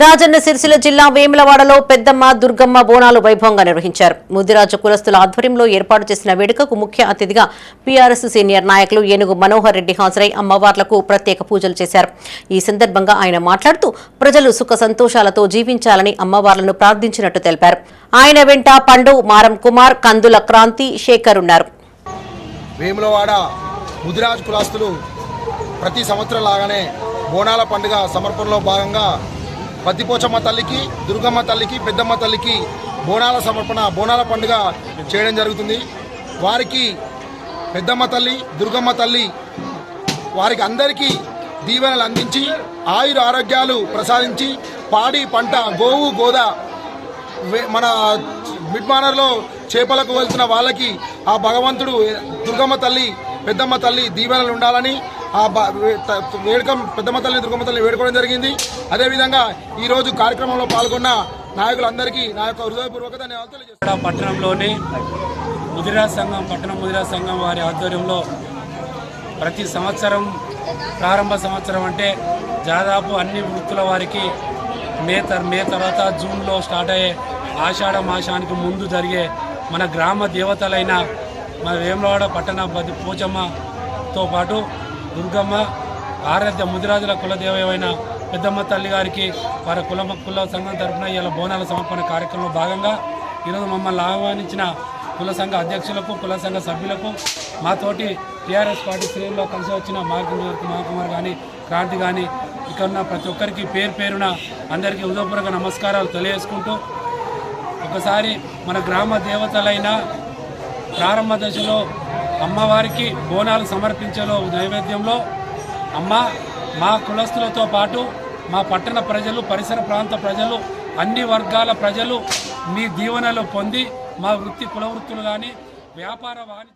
రాజన్న సిరిసిల్ల జిల్లా వేములవాడలో పెద్దమ్మ దుర్గమ్మ బోనాలు వైభవంగా నిర్వహించారు. ముదిరాజు కులస్తుల ఆధ్వర్యంలో ఏర్పాటు చేసిన వేడుకకు ముఖ్య అతిథిగా పీఆర్ఎస్ సీనియర్ నాయకులు ఏనుగు మనోహర్ రెడ్డి హాజరై అమ్మవార్లకు ప్రత్యేక పూజలు చేశారు. ఈ సందర్భంగా ఆయన మాట్లాడుతూ ప్రజలు సుఖ సంతోషాలతో జీవించాలని అమ్మవార్లను ప్రార్థించినట్టు తెలిపారు. ఆయన వెంట పండు, మారం కుమార్, కందుల క్రాంతి, శేఖర్ ఉన్నారు. వేములవాడ ముదిరాజు కులస్తులు ప్రతి సంవత్సరం లాగానే బోనాల పండుగ సమర్పణలో భాగంగా పత్తిపోచమ్మ తల్లికి, దుర్గమ్మ తల్లికి, పెద్దమ్మ తల్లికి బోనాల పండుగ చేయడం జరుగుతుంది. వారికి పెద్దమ్మ తల్లి, దుర్గమ్మ తల్లి వారికి అందరికీ దీవెనలు అందించి ఆయుర ఆరోగ్యాలు ప్రసాదించి పాడి పంట, గోవు గోద మన మిడ్మానర్లో చేపలకు వెళ్తున్న వాళ్ళకి ఆ భగవంతుడు దుర్గమ్మ తల్లి, పెద్దమ్మ తల్లి దీవెనలు ఉండాలని ఆ పెద్దమ్మ తల్లి, దుర్గమ్మ తల్లిని వేడుకోవడం జరిగింది. అదేవిధంగా ఈరోజు కార్యక్రమంలో పాల్గొన్న నాయకులందరికీ నా యొక్క హృదయపూర్వక ధన్యవాదాలు తెలియజేస్తున్నాను. పట్టణంలోని పట్టణ ముదిరాజ్ సంఘం వారి ఆధ్వర్యంలో ప్రతి సంవత్సరం ప్రారంభ సంవత్సరం అంటే దాదాపు అన్ని వృత్తుల వారికి మే తర్వాత జూన్లో స్టార్ట్ అయ్యే ఆషాఢ మాసానికి ముందు జరిగే మన గ్రామ దేవతలైన మన వేములవాడ పట్టణ పోచమ్మతో పాటు దుర్గమ్మ, ఆరాధ్య ముదిరాజుల కులదేవమైన పెద్దమ్మ తల్లి గారికి వారి కుల సంఘం తరఫున ఇలా బోనాల సమర్పణ కార్యక్రమంలో భాగంగా ఈరోజు మమ్మల్ని ఆహ్వానించిన కుల సంఘ అధ్యక్షులకు, కుల సంఘ సభ్యులకు, మాతోటి టీఆర్ఎస్ పార్టీ శ్రేణుల్లో కలిసి వచ్చిన మహాకుమార్ కానీ, క్రాంతి కానీ, ఇక్కడ ఉన్న ప్రతి ఒక్కరికి పేరున అందరికీ హృదయపూర్వక నమస్కారాలు తెలియజేసుకుంటూ ఒకసారి మన గ్రామ దేవతలైన ప్రారంభ దశలో అమ్మవారికి బోనాలు సమర్పించేలో నైవేద్యంలో మా కులస్తులతో పాటు మా పట్టణ ప్రజలు, పరిసర ప్రాంత ప్రజలు, అన్ని వర్గాల ప్రజలు మీ దీవెనలు పొంది మా కుల వృత్తులు కానీ వ్యాపార వాణిజ్య